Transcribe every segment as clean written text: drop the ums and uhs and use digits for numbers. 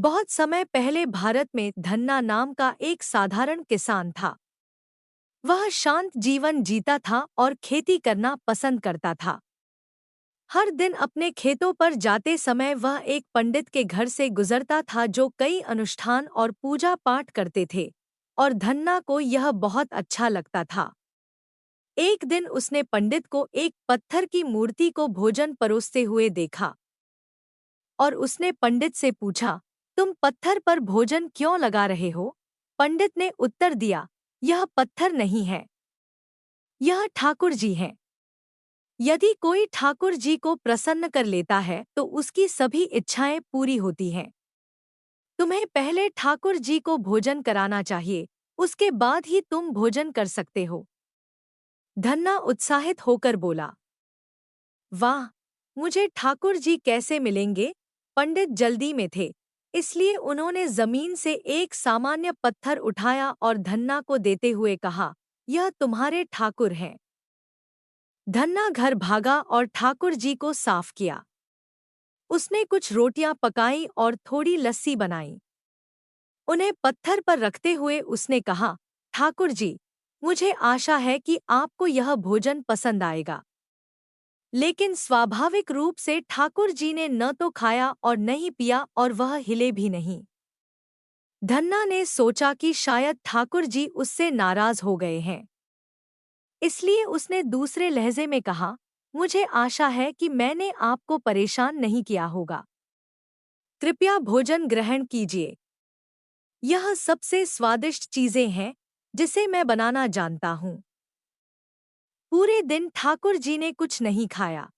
बहुत समय पहले भारत में धन्ना नाम का एक साधारण किसान था। वह शांत जीवन जीता था और खेती करना पसंद करता था। हर दिन अपने खेतों पर जाते समय वह एक पंडित के घर से गुजरता था जो कई अनुष्ठान और पूजा पाठ करते थे, और धन्ना को यह बहुत अच्छा लगता था। एक दिन उसने पंडित को एक पत्थर की मूर्ति को भोजन परोसते हुए देखा, और उसने पंडित से पूछा, तुम पत्थर पर भोजन क्यों लगा रहे हो? पंडित ने उत्तर दिया, यह पत्थर नहीं है, यह ठाकुर जी हैं। यदि कोई ठाकुर जी को प्रसन्न कर लेता है तो उसकी सभी इच्छाएं पूरी होती हैं। तुम्हें पहले ठाकुर जी को भोजन कराना चाहिए, उसके बाद ही तुम भोजन कर सकते हो। धन्ना उत्साहित होकर बोला, वाह, मुझे ठाकुर जी कैसे मिलेंगे? पंडित जल्दी में थे, इसलिए उन्होंने जमीन से एक सामान्य पत्थर उठाया और धन्ना को देते हुए कहा, यह तुम्हारे ठाकुर हैं। धन्ना घर भागा और ठाकुर जी को साफ किया। उसने कुछ रोटियां पकाई और थोड़ी लस्सी बनाई। उन्हें पत्थर पर रखते हुए उसने कहा, ठाकुर जी, मुझे आशा है कि आपको यह भोजन पसंद आएगा। लेकिन स्वाभाविक रूप से ठाकुर जी ने न तो खाया और न ही पिया, और वह हिले भी नहीं। धन्ना ने सोचा कि शायद ठाकुर जी उससे नाराज हो गए हैं, इसलिए उसने दूसरे लहजे में कहा, मुझे आशा है कि मैंने आपको परेशान नहीं किया होगा। कृपया भोजन ग्रहण कीजिए। यह सबसे स्वादिष्ट चीजें हैं जिसे मैं बनाना जानता हूँ। पूरे दिन ठाकुर जी ने कुछ नहीं खाया।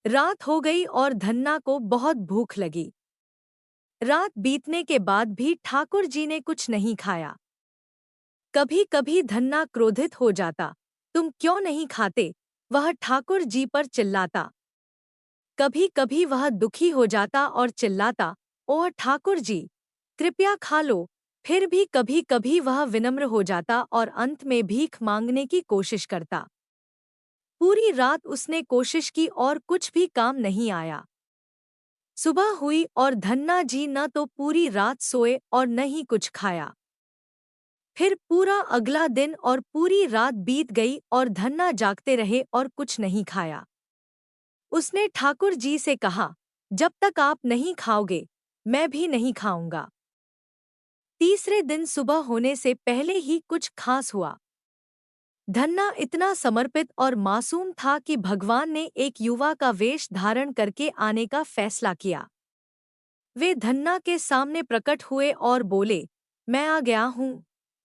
रात हो गई और धन्ना को बहुत भूख लगी। रात बीतने के बाद भी ठाकुर जी ने कुछ नहीं खाया। कभी कभी धन्ना क्रोधित हो जाता, तुम क्यों नहीं खाते? वह ठाकुर जी पर चिल्लाता। कभी कभी वह दुखी हो जाता और चिल्लाता, ओह ठाकुर जी, कृपया खा लो। फिर भी कभी कभी वह विनम्र हो जाता और अंत में भीख मांगने की कोशिश करता। पूरी रात उसने कोशिश की और कुछ भी काम नहीं आया। सुबह हुई और धन्ना जी न तो पूरी रात सोए और न ही कुछ खाया। फिर पूरा अगला दिन और पूरी रात बीत गई और धन्ना जागते रहे और कुछ नहीं खाया। उसने ठाकुर जी से कहा, जब तक आप नहीं खाओगे, मैं भी नहीं खाऊंगा। तीसरे दिन सुबह होने से पहले ही कुछ खास हुआ। धन्ना इतना समर्पित और मासूम था कि भगवान ने एक युवा का वेश धारण करके आने का फैसला किया। वे धन्ना के सामने प्रकट हुए और बोले, मैं आ गया हूँ।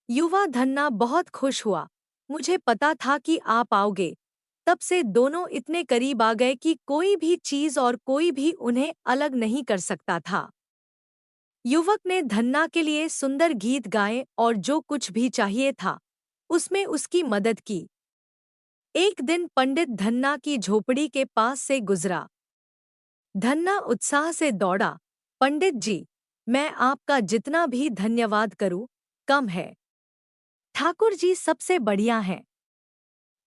युवा धन्ना बहुत खुश हुआ, मुझे पता था कि आप आओगे। तब से दोनों इतने करीब आ गए कि कोई भी चीज और कोई भी उन्हें अलग नहीं कर सकता था। युवक ने धन्ना के लिए सुंदर गीत गाए और जो कुछ भी चाहिए था उसमें उसकी मदद की। एक दिन पंडित धन्ना की झोपड़ी के पास से गुजरा। धन्ना उत्साह से दौड़ा, पंडित जी, मैं आपका जितना भी धन्यवाद करूं कम है। ठाकुर जी सबसे बढ़िया हैं।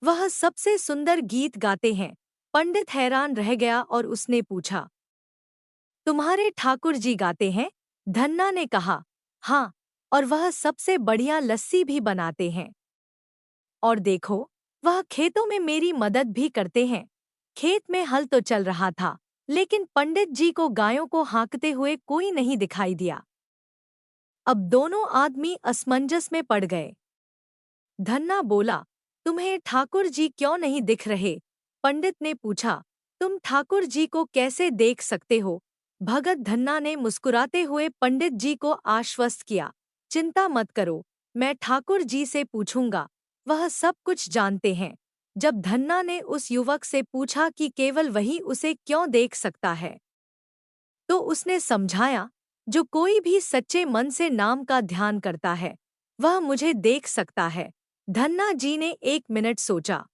वह सबसे सुंदर गीत गाते हैं। पंडित हैरान रह गया और उसने पूछा, तुम्हारे ठाकुर जी गाते हैं? धन्ना ने कहा, हाँ, और वह सबसे बढ़िया लस्सी भी बनाते हैं। और देखो, वह खेतों में मेरी मदद भी करते हैं। खेत में हल तो चल रहा था, लेकिन पंडित जी को गायों को हाँकते हुए कोई नहीं दिखाई दिया। अब दोनों आदमी असमंजस में पड़ गए। धन्ना बोला, तुम्हें ठाकुर जी क्यों नहीं दिख रहे? पंडित ने पूछा, तुम ठाकुर जी को कैसे देख सकते हो? भगत धन्ना ने मुस्कुराते हुए पंडित जी को आश्वस्त किया, चिंता मत करो, मैं ठाकुर जी से पूछूंगा, वह सब कुछ जानते हैं। जब धन्ना ने उस युवक से पूछा कि केवल वही उसे क्यों देख सकता है, तो उसने समझाया, जो कोई भी सच्चे मन से नाम का ध्यान करता है, वह मुझे देख सकता है। धन्ना जी ने 1 मिनट सोचा।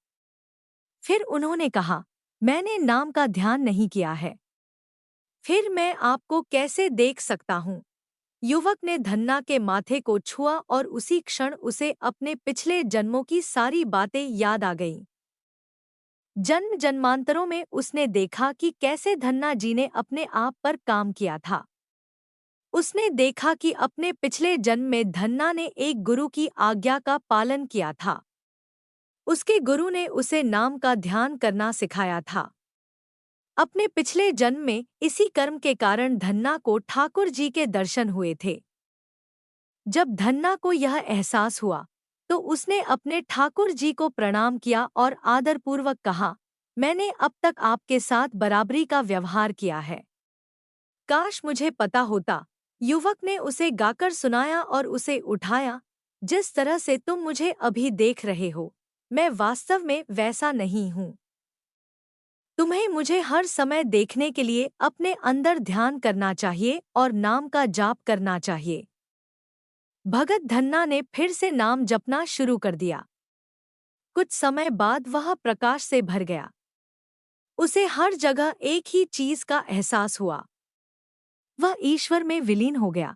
फिर उन्होंने कहा, मैंने नाम का ध्यान नहीं किया है, फिर मैं आपको कैसे देख सकता हूँ? युवक ने धन्ना के माथे को छुआ और उसी क्षण उसे अपने पिछले जन्मों की सारी बातें याद आ गईं। जन्म जन्मांतरों में उसने देखा कि कैसे धन्ना जी ने अपने आप पर काम किया था। उसने देखा कि अपने पिछले जन्म में धन्ना ने एक गुरु की आज्ञा का पालन किया था। उसके गुरु ने उसे नाम का ध्यान करना सिखाया था। अपने पिछले जन्म में इसी कर्म के कारण धन्ना को ठाकुर जी के दर्शन हुए थे। जब धन्ना को यह एहसास हुआ तो उसने अपने ठाकुर जी को प्रणाम किया और आदरपूर्वक कहा, मैंने अब तक आपके साथ बराबरी का व्यवहार किया है। काश मुझे पता होता। युवक ने उसे गाकर सुनाया और उसे उठाया। जिस तरह से तुम मुझे अभी देख रहे हो, मैं वास्तव में वैसा नहीं हूँ। तुम्हें मुझे हर समय देखने के लिए अपने अंदर ध्यान करना चाहिए और नाम का जाप करना चाहिए। भगत धन्ना ने फिर से नाम जपना शुरू कर दिया। कुछ समय बाद वह प्रकाश से भर गया। उसे हर जगह एक ही चीज का एहसास हुआ। वह ईश्वर में विलीन हो गया।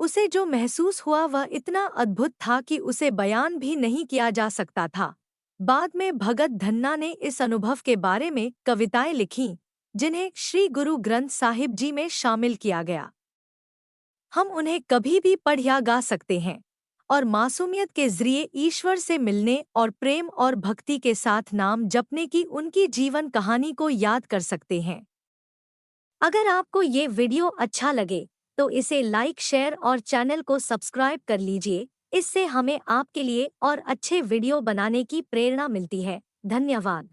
उसे जो महसूस हुआ वह इतना अद्भुत था कि उसे बयान भी नहीं किया जा सकता था। बाद में भगत धन्ना ने इस अनुभव के बारे में कविताएं लिखीं, जिन्हें श्री गुरु ग्रंथ साहिब जी में शामिल किया गया। हम उन्हें कभी भी पढ़ या गा सकते हैं और मासूमियत के जरिए ईश्वर से मिलने और प्रेम और भक्ति के साथ नाम जपने की उनकी जीवन कहानी को याद कर सकते हैं। अगर आपको ये वीडियो अच्छा लगे तो इसे लाइक, शेयर और चैनल को सब्सक्राइब कर लीजिए। इससे हमें आपके लिए और अच्छे वीडियो बनाने की प्रेरणा मिलती है। धन्यवाद।